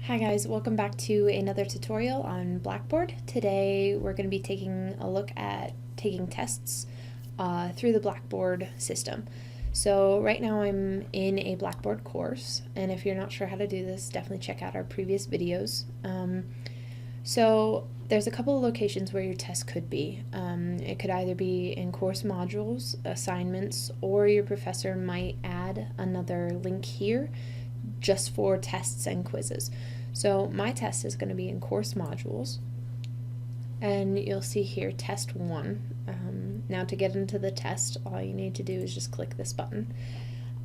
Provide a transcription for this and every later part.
Hi guys, welcome back to another tutorial on Blackboard. Today we're going to be taking a look at taking tests through the Blackboard system. So right now I'm in a Blackboard course, and if you're not sure how to do this, definitely check out our previous videos. So there's a couple of locations where your test could be. It could either be in course modules, assignments, or your professor might add another link here just for tests and quizzes. So my test is going to be in course modules, and you'll see here test 1. Now to get into the test, all you need to do is just click this button.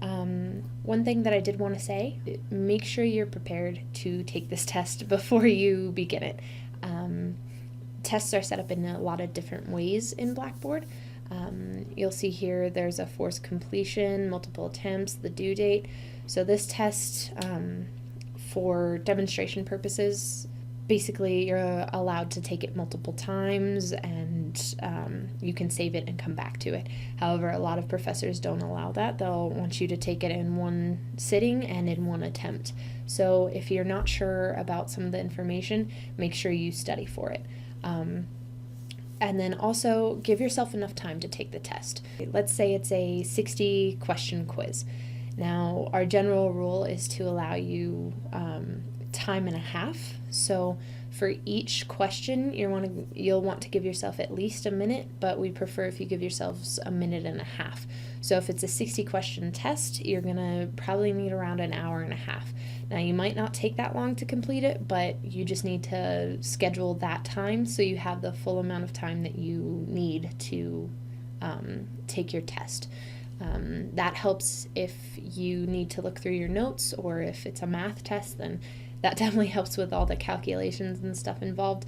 One thing that I did want to say, make sure you're prepared to take this test before you begin it. Tests are set up in a lot of different ways in Blackboard. You'll see here there's a forced completion, multiple attempts, the due date. So this test, for demonstration purposes, basically you're allowed to take it multiple times, and you can save it and come back to it. However, a lot of professors don't allow that. They'll want you to take it in one sitting and in one attempt. So if you're not sure about some of the information, make sure you study for it. And then also give yourself enough time to take the test. Let's say it's a 60 question quiz. Now, our general rule is to allow you time and a half. So for each question, you'll want to give yourself at least a minute, but we prefer if you give yourselves a minute and a half. So if it's a 60 question test, you're gonna probably need around an hour and a half. Now, you might not take that long to complete it, but you just need to schedule that time so you have the full amount of time that you need to take your test. That helps if you need to look through your notes, or if it's a math test, then that definitely helps with all the calculations and stuff involved.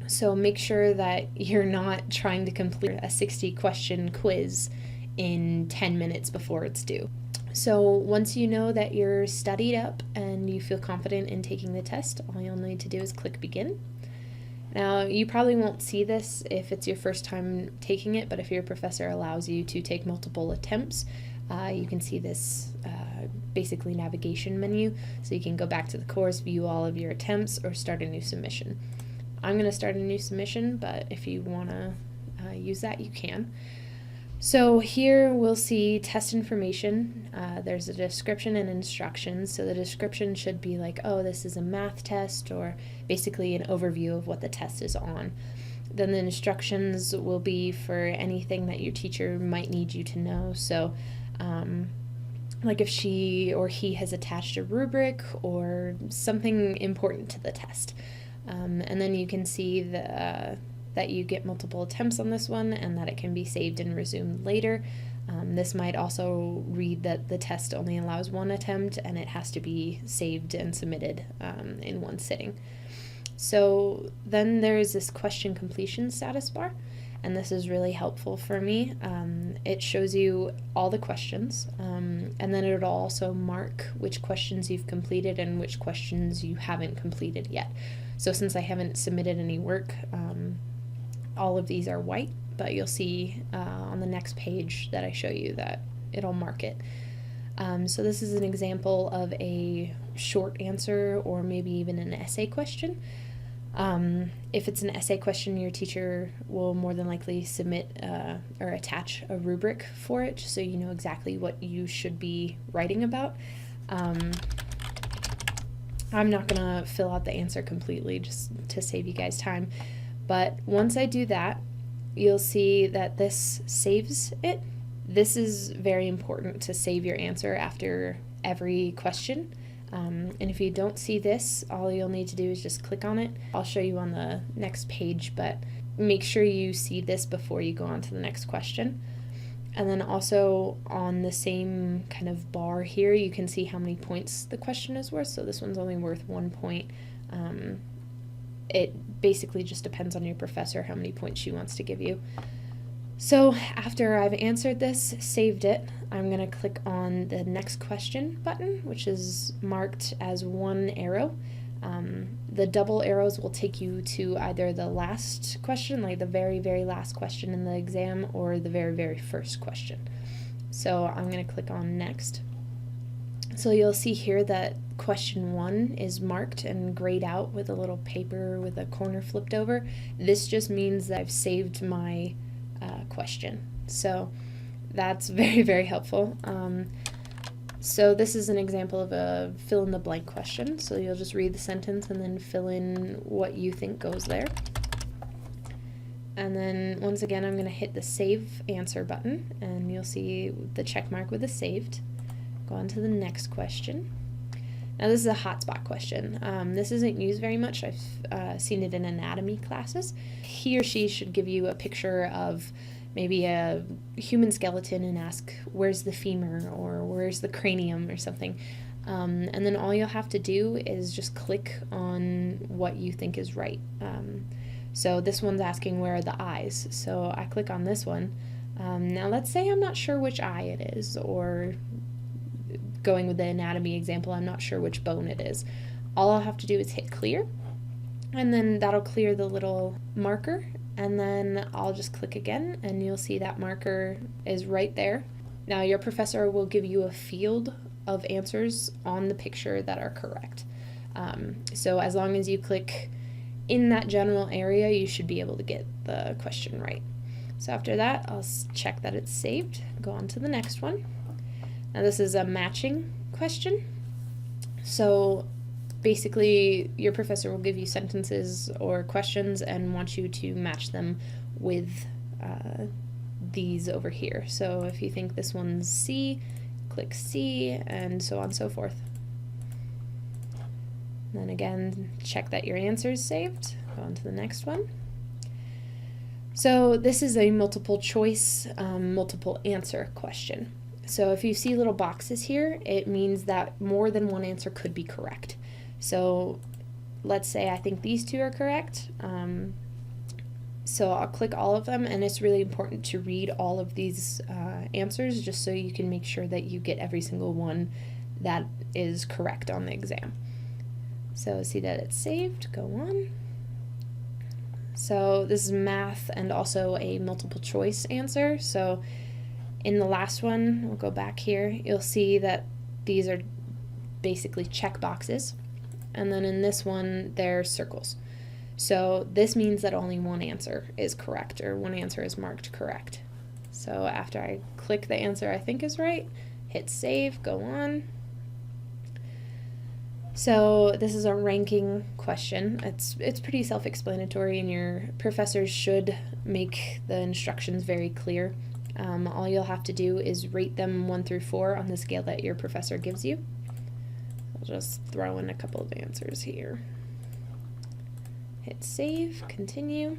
So make sure that you're not trying to complete a 60 question quiz in 10 minutes before it's due. So once you know that you're studied up and you feel confident in taking the test, all you'll need to do is click begin. Now, you probably won't see this if it's your first time taking it, but if your professor allows you to take multiple attempts, you can see this basically navigation menu. So you can go back to the course, view all of your attempts, or start a new submission. I'm going to start a new submission, but if you want to use that, you can. So here we'll see test information. There's a description and instructions. So the description should be like, oh, this is a math test, or basically an overview of what the test is on. Then the instructions will be for anything that your teacher might need you to know. So like if she or he has attached a rubric or something important to the test. And then you can see that you get multiple attempts on this one, and that it can be saved and resumed later. This might also read that the test only allows one attempt, and it has to be saved and submitted in one sitting. So then there's this question completion status bar, and this is really helpful for me. It shows you all the questions, and then it'll also mark which questions you've completed and which questions you haven't completed yet. So since I haven't submitted any work, all of these are white, but you'll see on the next page that I show you that it'll mark it. So this is an example of a short answer, or maybe even an essay question. If it's an essay question, your teacher will more than likely submit or attach a rubric for it, so you know exactly what you should be writing about. I'm not gonna fill out the answer completely just to save you guys time. But once I do that, you'll see that this saves it. This is very important to save your answer after every question. And if you don't see this, all you'll need to do is just click on it. I'll show you on the next page, but make sure you see this before you go on to the next question. And then also on the same kind of bar here, you can see how many points the question is worth. So this one's only worth 1 point. It basically just depends on your professor how many points she wants to give you. So after I've answered this, saved it, I'm going to click on the next question button, which is marked as 1 arrow. The double arrows will take you to either the last question, like the very, very last question in the exam, or the very, very first question. So I'm going to click on next. So you'll see here that question 1 is marked and grayed out with a little paper with a corner flipped over. This just means that I've saved my question. So that's very, very helpful. So this is an example of a fill in the blank question. So you'll just read the sentence and then fill in what you think goes there. And then once again, I'm going to hit the save answer button, and you'll see the check mark with the saved. Go on to the next question. Now this is a hotspot question. This isn't used very much. I've seen it in anatomy classes. He or she should give you a picture of maybe a human skeleton and ask, where's the femur, or where's the cranium, or something. And then all you'll have to do is just click on what you think is right. So this one's asking where are the eyes. So I click on this one. Now let's say I'm not sure which eye it is, or going with the anatomy example, I'm not sure which bone it is. All I'll have to do is hit clear, and then that'll clear the little marker, and then I'll just click again, and you'll see that marker is right there. Now your professor will give you a field of answers on the picture that are correct. So as long as you click in that general area, you should be able to get the question right. So after that, I'll check that it's saved, go on to the next one. Now this is a matching question. So basically your professor will give you sentences or questions and want you to match them with these over here. So if you think this one's C, click C, and so on and so forth. Then again, check that your answer is saved. Go on to the next one. So this is a multiple choice, multiple answer question. So if you see little boxes here, it means that more than one answer could be correct. So let's say I think these two are correct. So I'll click all of them, and it's really important to read all of these answers just so you can make sure that you get every single one that is correct on the exam. So see that it's saved, go on. So this is math and also a multiple choice answer. So in the last one, we'll go back here, you'll see that these are basically check boxes. And then in this one, they're circles. So this means that only one answer is correct, or one answer is marked correct. So after I click the answer I think is right, hit save, go on. So this is a ranking question. It's pretty self-explanatory, and your professors should make the instructions very clear. All you'll have to do is rate them 1 through 4 on the scale that your professor gives you. I'll just throw in a couple of answers here. Hit save, continue.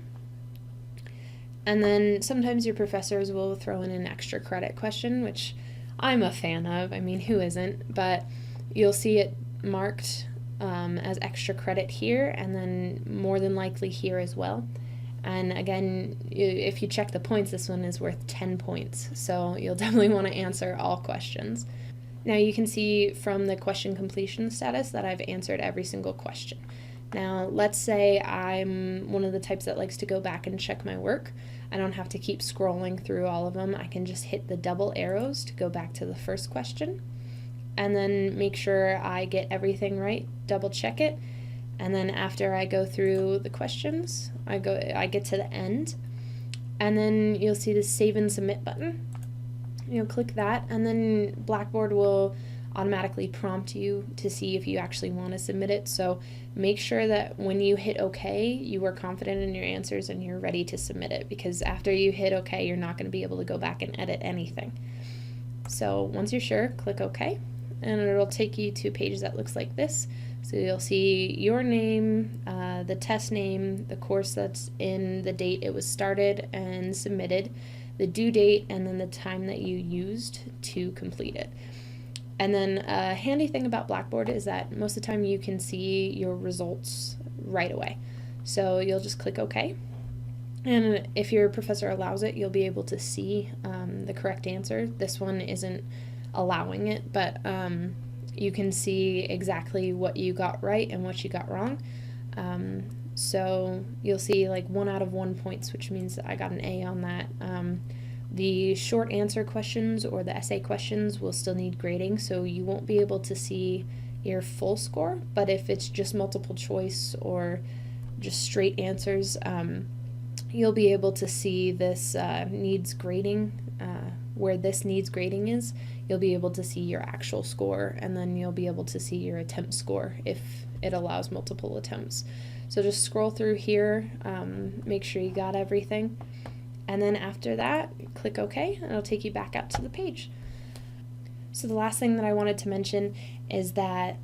And then sometimes your professors will throw in an extra credit question, which I'm a fan of. I mean, who isn't? But you'll see it marked as extra credit here, and then more than likely here as well. And again, if you check the points, this one is worth 10 points. So you'll definitely want to answer all questions. Now you can see from the question completion status that I've answered every single question. Now let's say I'm one of the types that likes to go back and check my work. I don't have to keep scrolling through all of them. I can just hit the double arrows to go back to the first question, and then make sure I get everything right, double check it. And then after I go through the questions, I get to the end, and then you'll see the save and submit button. You'll click that, and then Blackboard will automatically prompt you to see if you actually want to submit it. So make sure that when you hit OK, you are confident in your answers and you're ready to submit it, because after you hit OK, you're not going to be able to go back and edit anything. So once you're sure, click OK, and it'll take you to a page that looks like this. So you'll see your name, the test name, the course that's in, the date it was started and submitted, the due date, and then the time that you used to complete it. And then a handy thing about Blackboard is that most of the time you can see your results right away. So you'll just click OK. And if your professor allows it, you'll be able to see the correct answer. This one isn't allowing it, but you can see exactly what you got right and what you got wrong. So you'll see like 1 out of 1 points, which means that I got an A on that. The short answer questions or the essay questions will still need grading, so you won't be able to see your full score, but if it's just multiple choice or just straight answers, you'll be able to see this needs grading, where this needs grading is. You'll be able to see your actual score, and then you'll be able to see your attempt score if it allows multiple attempts. So just scroll through here, make sure you got everything, and then after that, click OK, and it'll take you back out to the page. So the last thing that I wanted to mention is that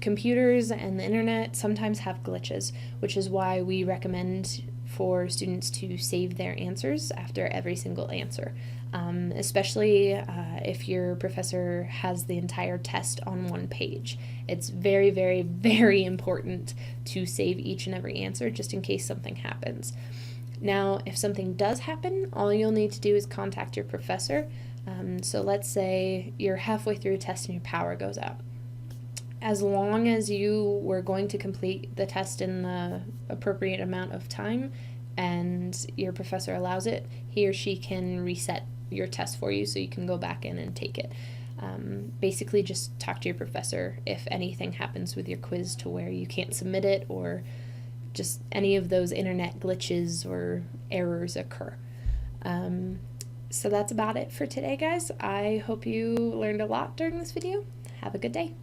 computers and the internet sometimes have glitches, which is why we recommend for students to save their answers after every single answer, especially if your professor has the entire test on one page. It's very, very, very important to save each and every answer just in case something happens. Now, if something does happen, all you'll need to do is contact your professor. So let's say you're halfway through a test and your power goes out. As long as you were going to complete the test in the appropriate amount of time and your professor allows it, he or she can reset your test for you so you can go back in and take it. Basically just talk to your professor if anything happens with your quiz to where you can't submit it or just any of those internet glitches or errors occur. So that's about it for today, guys. I hope you learned a lot during this video. Have a good day.